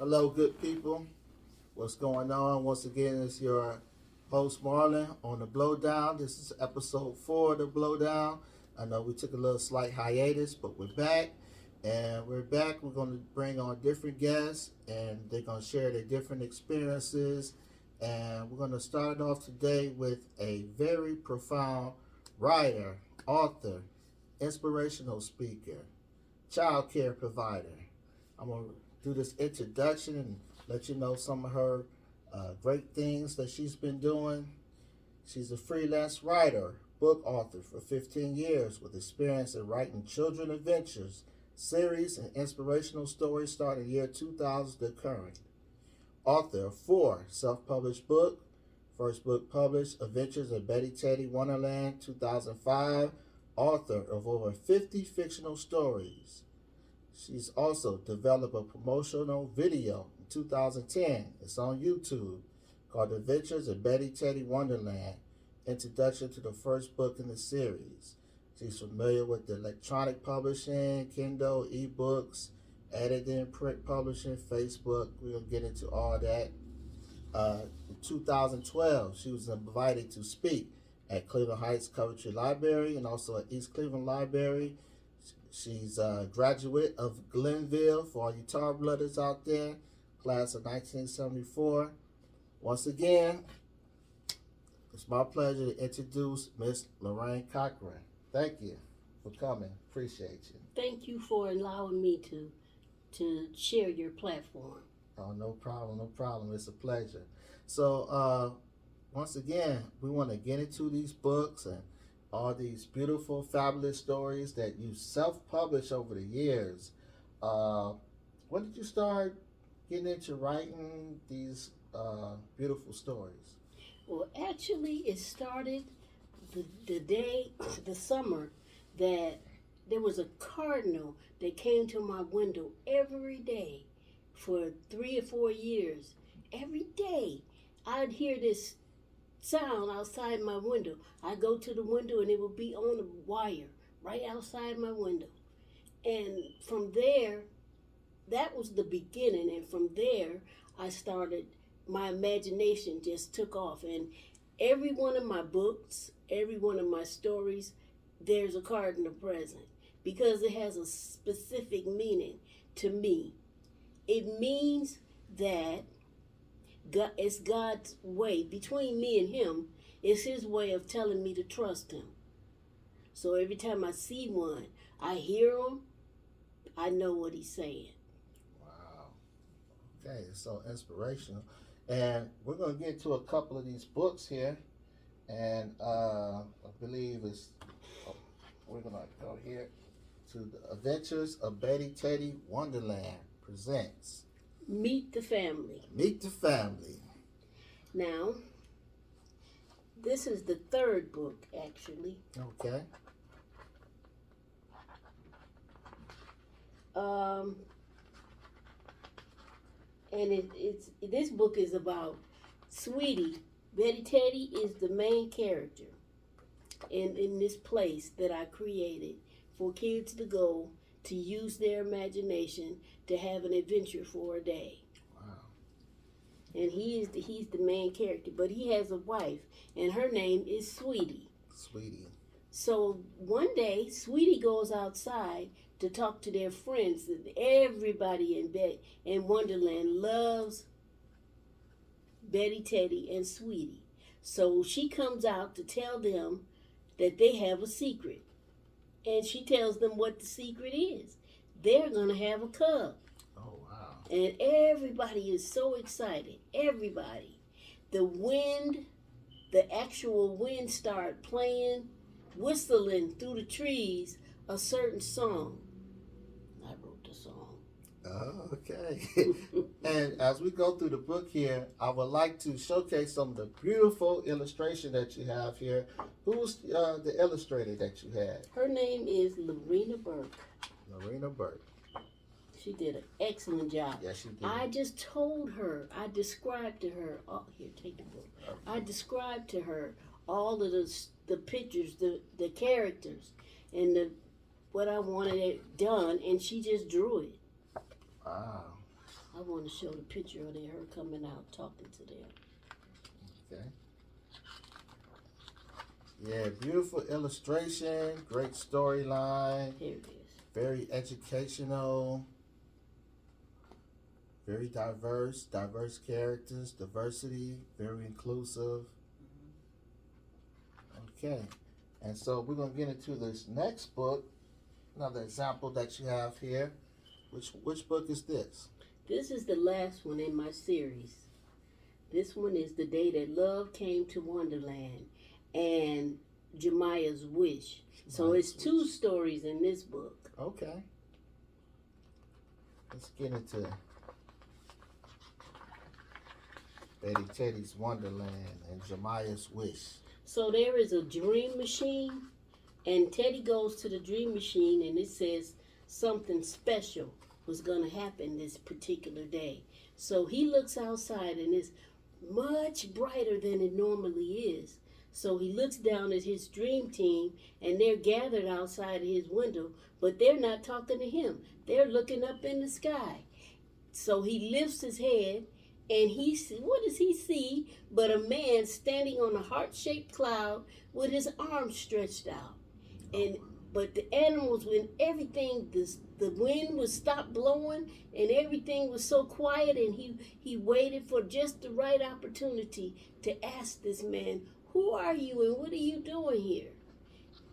Hello, good people. What's going on? Once again, it's your host Marlon on the Blowdown. This is episode 4 of the Blowdown. I know we took a little slight hiatus, but we're back. And we're back. We're going to bring on different guests, and they're going to share their different experiences. And we're going to start off today with a very profound writer, author, inspirational speaker, child care provider. I'm going to do this introduction and let you know some of her great things that she's been doing. She's a freelance writer, book author for 15 years with experience in writing children adventures, series, and inspirational stories starting year 2000 to current. Author of 4 self-published books. First book published, Adventures of Beddy Teddy Wonderland, 2005. Author of over 50 fictional stories. She's also developed a promotional video in 2010. It's on YouTube called Adventures of Beddy Teddy Wonderland, Introduction to the first book in the series. She's familiar with the electronic publishing, Kindle, ebooks, editing, print publishing, Facebook. We're going to get into all that. In 2012, she was invited to speak at Cleveland Heights Coventry Library and also at East Cleveland Library. She's a graduate of Glenville, for all you tar blooders out there, class of 1974. Once again, it's my pleasure to introduce Miss Lorraine Cochran. Thank you for coming. Appreciate you. Thank you for allowing me to share your platform. Oh, no problem, no problem. It's a pleasure. So, once again, we want to get into these books and all these beautiful, fabulous stories that you self-published over the years. When did you start getting into writing these beautiful stories? Well, actually, it started the summer that there was a cardinal that came to my window every day for 3 or 4 years. Every day, I'd hear this sound outside my window. I go to the window and it would be on a wire right outside my window. And from there, that was the beginning. And from there, I started, my imagination just took off. And every one of my books, every one of my stories, there's a cardinal present because it has a specific meaning to me. It means that God, it's God's way. Between me and him, it's his way of telling me to trust him. So every time I see one, I hear him, I know what he's saying. Wow. Okay, it's so inspirational. And we're going to get to a couple of these books here. And I believe we're going to go here to the Adventures of Beddy Teddy Wonderland presents Meet the Family. Meet the Family. Now, this is the 3rd book, actually. Okay. And this book is about Sweetie. Beddy Teddy is the main character in this place that I created for kids to go to use their imagination to have an adventure for a day. Wow. And he's the main character, but he has a wife, and her name is Sweetie. Sweetie. So one day, Sweetie goes outside to talk to their friends. Everybody in Wonderland loves Beddy Teddy and Sweetie. So she comes out to tell them that they have a secret. And she tells them what the secret is. They're going to have a cub. Oh, wow. And everybody is so excited. Everybody. The actual wind started playing, whistling through the trees a certain song. I wrote the song. Oh, okay. And as we go through the book here, I would like to showcase some of the beautiful illustration that you have here. Who's the illustrator that you had? Her name is Lorraine Cochran. Lorraine Cochran. She did an excellent job. Yes, she did. I just told her, I described to her, here, take the book. Okay. I described to her all of the pictures, the characters, and what I wanted it done, and she just drew it. Wow. I want to show the picture of her coming out talking to them. Okay. Yeah, beautiful illustration, great storyline. Here it is. Very educational, very diverse characters, diversity, very inclusive. Okay, and so we're gonna get into this next book. Another example that you have here. Which book is this? This is the last one in my series. This one is The Day That Love Came to Wonderland and Jemiah's Wish. So it's two stories in this book. Okay. Let's get into Beddy Teddy's Wonderland and Jemiah's Wish. So there is a dream machine, and Teddy goes to the dream machine, and it says something special was going to happen this particular day. So he looks outside, and it's much brighter than it normally is. So he looks down at his dream team, and they're gathered outside of his window, but they're not talking to him. They're looking up in the sky. So he lifts his head, and what does he see but a man standing on a heart-shaped cloud with his arms stretched out. But the animals, when everything, the wind was stopped blowing and everything was so quiet, and he waited for just the right opportunity to ask this man, "Who are you and what are you doing here?"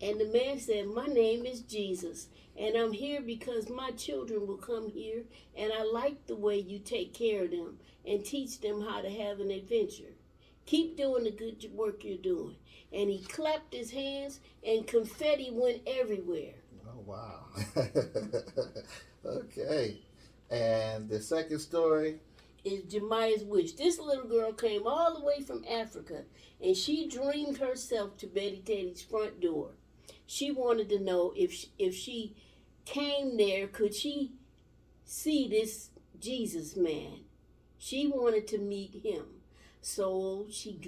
And the man said, "My name is Jesus, and I'm here because my children will come here, and I like the way you take care of them and teach them how to have an adventure. Keep doing the good work you're doing." And he clapped his hands, and confetti went everywhere. Oh, wow. Okay. And the second story is Jemiah's Wish. This little girl came all the way from Africa, and she dreamed herself to Beddy Teddy's front door. She wanted to know if she came there, could she see this Jesus man? She wanted to meet him. So she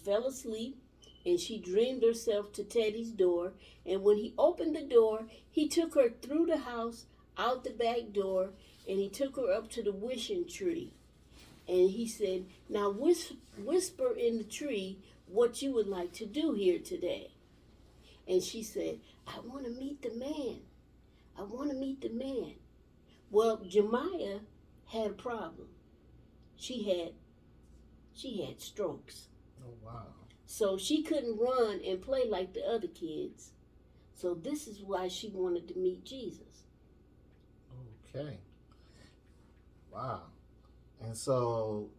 fell asleep, and she dreamed herself to Teddy's door. And when he opened the door, he took her through the house, out the back door, and he took her up to the wishing tree. And he said, "Now whisper in the tree what you would like to do here today." And she said, "I want to meet the man. I want to meet the man." Well, Jemiah had a problem. She had strokes. Oh, wow. So she couldn't run and play like the other kids. So this is why she wanted to meet Jesus. Okay. Wow. And so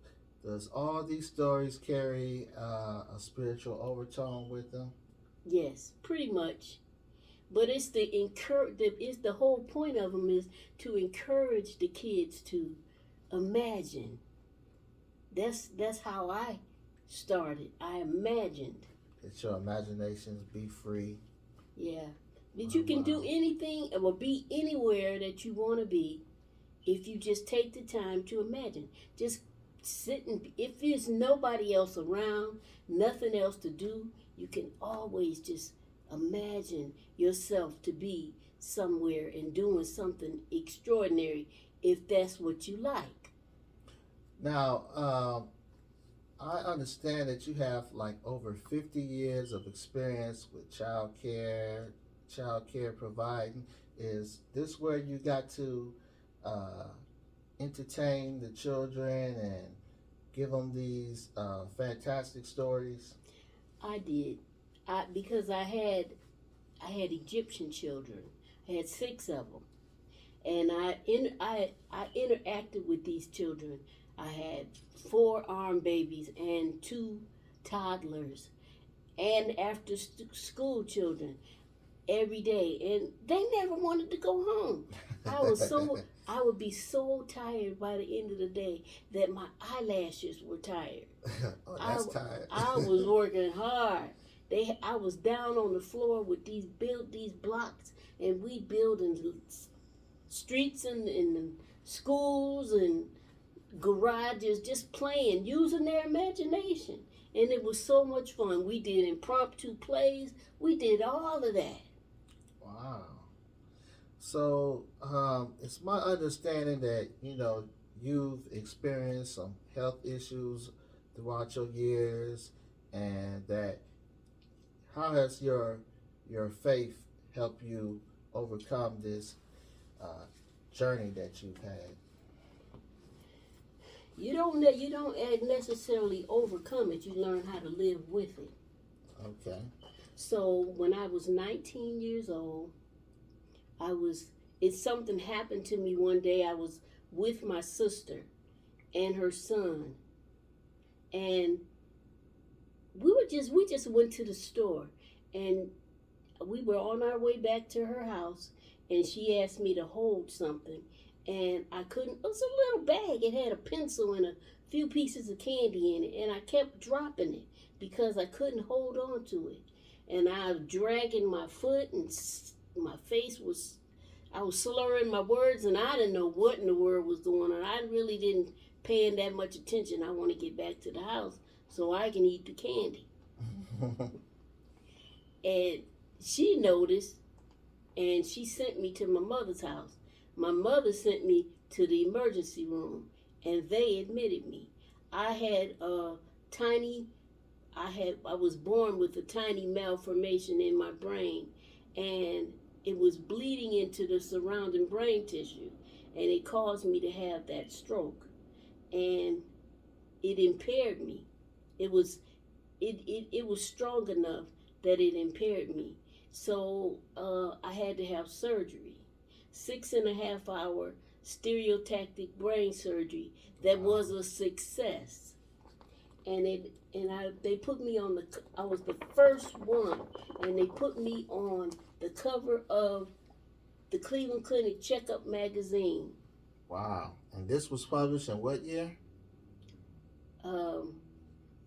does all these stories carry a spiritual overtone with them? Yes, pretty much. But it's the whole point of them is to encourage the kids to imagine. That's how I started. I imagined. Let your imaginations be free. Yeah. That you can do anything or be anywhere that you want to be if you just take the time to imagine. Just sit and, if there's nobody else around, nothing else to do, you can always just imagine yourself to be somewhere and doing something extraordinary if that's what you like. Now, I understand that you have like over 50 years of experience with child care providing. Is this where you got to entertain the children and give them these fantastic stories? I did. Because I had Egyptian children. I had 6 of them. And I interacted with these children. I had 4 arm babies and 2 toddlers and after school children every day, and they never wanted to go home. I would be so tired by the end of the day that my eyelashes were tired. Oh, that's tired. I was working hard. I was down on the floor with these blocks, and we building streets and schools and garages, just playing, using their imagination. And it was so much fun. We did impromptu plays. We did all of that. Wow. So it's my understanding that, you've experienced some health issues throughout your years, and that how has your faith helped you overcome this uh, journey that you've had? You don't necessarily overcome it. You learn how to live with it. Okay. So when I was 19 years old, I was it something happened to me one day. I was with my sister and her son, and we just went to the store, and we were on our way back to her house, and she asked me to hold something, and I couldn't. It was a little bag. It had a pencil and a few pieces of candy in it, and I kept dropping it because I couldn't hold on to it, and I was dragging my foot, and my face was. I was slurring my words, and I didn't know what in the world was going on. I really didn't paying that much attention. I want to get back to the house so I can eat the candy. And she noticed, and she sent me to my mother's house. My mother sent me to the emergency room, and they admitted me. I had a tiny, I was born with a tiny malformation in my brain, and it was bleeding into the surrounding brain tissue, and it caused me to have that stroke, and it impaired me. It was it was strong enough that it impaired me. So I had to have surgery, 6.5 hour stereotactic brain surgery that was a success. And they put me on the. I was the first one, and they put me on the cover of the Cleveland Clinic Checkup magazine. Wow. And this was published in what year? Um,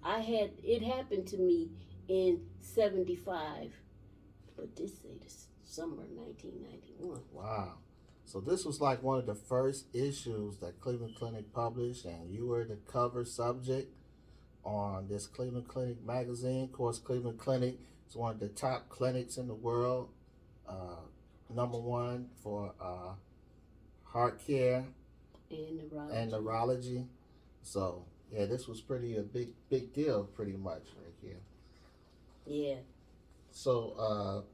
I had it happened to me in '75, but this say this summer 1991. Wow. So this was like one of the first issues that Cleveland Clinic published, and you were the cover subject on this Cleveland Clinic magazine. Of course, Cleveland Clinic is one of the top clinics in the world. Number one for heart care and neurology. So yeah, this was pretty a big deal, pretty much right here. Yeah. So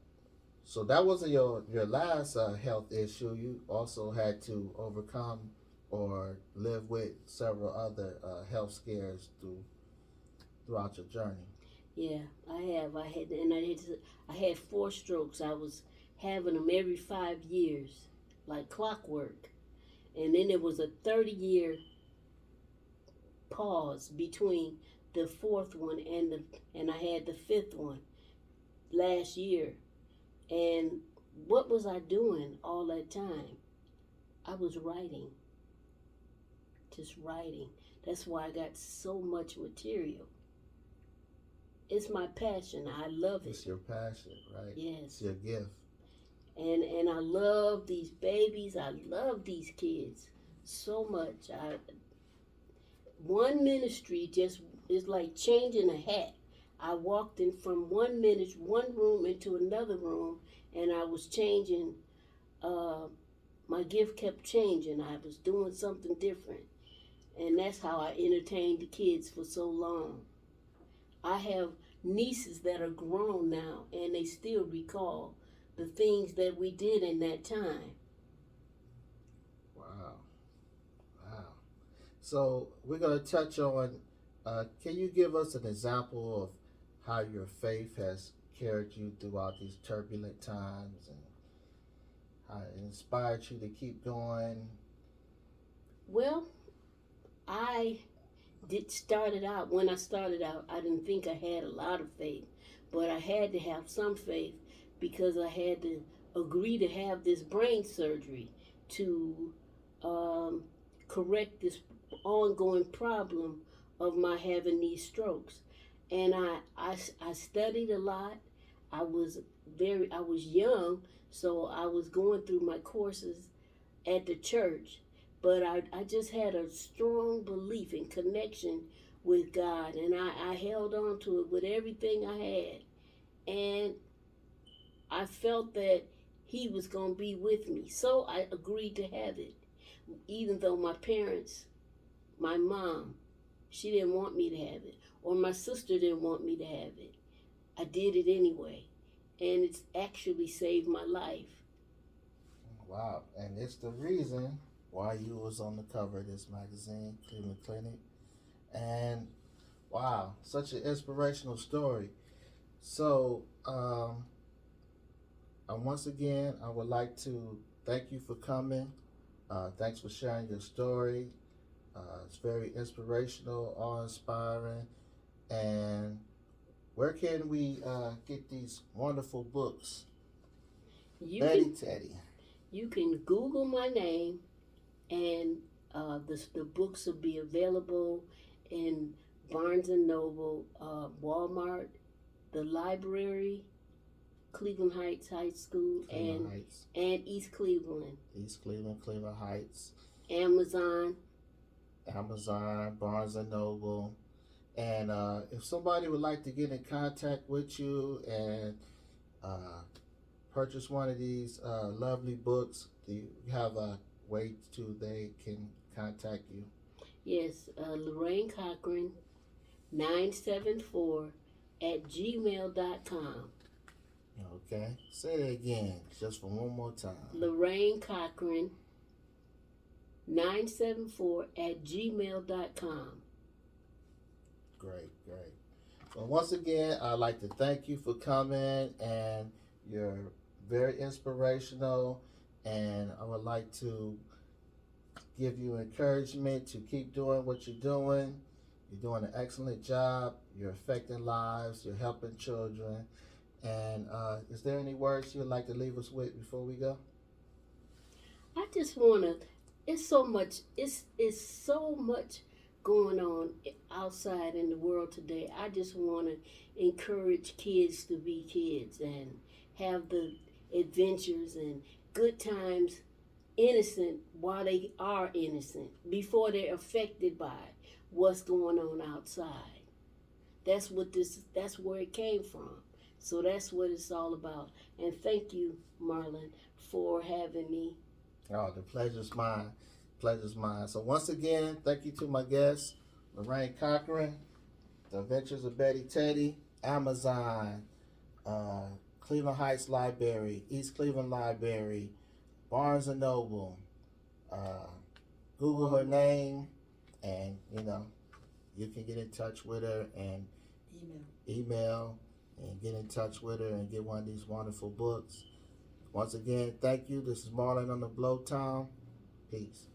that wasn't your last health issue. You also had to overcome or live with several other health scares throughout your journey. Yeah, I have. I had 4 strokes. I was having them every 5 years, like clockwork. And then there was a 30-year pause between the fourth one and I had the fifth one last year. And what was I doing all that time? I was writing, just writing. That's why I got so much material. It's my passion. I love it. It's your passion, right? Yes. It's your gift. And I love these babies. I love these kids so much. One ministry just is like changing a hat. I walked in from one room into another room, and I was changing. My gift kept changing. I was doing something different, and that's how I entertained the kids for so long. I have nieces that are grown now, and they still recall the things that we did in that time. Wow. Wow. So we're going to touch on, can you give us an example of how your faith has carried you throughout these turbulent times and how it inspired you to keep going? Well, when I started out, I didn't think I had a lot of faith, but I had to have some faith because I had to agree to have this brain surgery to correct this ongoing problem of my having these strokes. And I studied a lot. I was young, so I was going through my courses at the church, but I just had a strong belief and connection with God, and I held on to it with everything I had, and I felt that He was going to be with me, so I agreed to have it. even though my parents, my mom, she didn't want me to have it, or my sister didn't want me to have it. I did it anyway, and it's actually saved my life. Wow, and it's the reason why you was on the cover of this magazine, Cleveland Clinic. And wow, such an inspirational story. So, once again, I would like to thank you for coming. Thanks for sharing your story. It's very inspirational, awe-inspiring. And where can we get these wonderful books? You Beddy can Teddy. you can Google my name, and the books will be available in Barnes and Noble, Walmart, the library, Cleveland Heights High School, Cleveland Heights. and East Cleveland, East Cleveland, Cleveland Heights, Amazon. Barnes and Noble. And if somebody would like to get in contact with you and purchase one of these lovely books, do you have a way to they can contact you? Yes, Lorraine Cochran, 974 at gmail.com. Okay, say that again, just for one more time. Lorraine Cochran, 974 at gmail.com. Great. Well, once again, I'd like to thank you for coming, and you're very inspirational, and I would like to give you encouragement to keep doing what you're doing. You're doing an excellent job. You're affecting lives. You're helping children. And is there any words you'd like to leave us with before we go? I just wanna. It's so much. It's so much going on outside in the world today. I just wanna encourage kids to be kids and have the adventures and good times, innocent while they are innocent, before they're affected by what's going on outside. That's where it came from. So that's what it's all about. And thank you, Marlon, for having me. Oh, the pleasure's mine. Pleasure's mine. So once again, thank you to my guest, Lorraine Cochran, The Adventures of Beddy Teddy, Amazon, Cleveland Heights Library, East Cleveland Library, Barnes and Noble. Google her name, and you can get in touch with her and email and get in touch with her and get one of these wonderful books. Once again, thank you. This is Marlon on the Blowtown. Peace.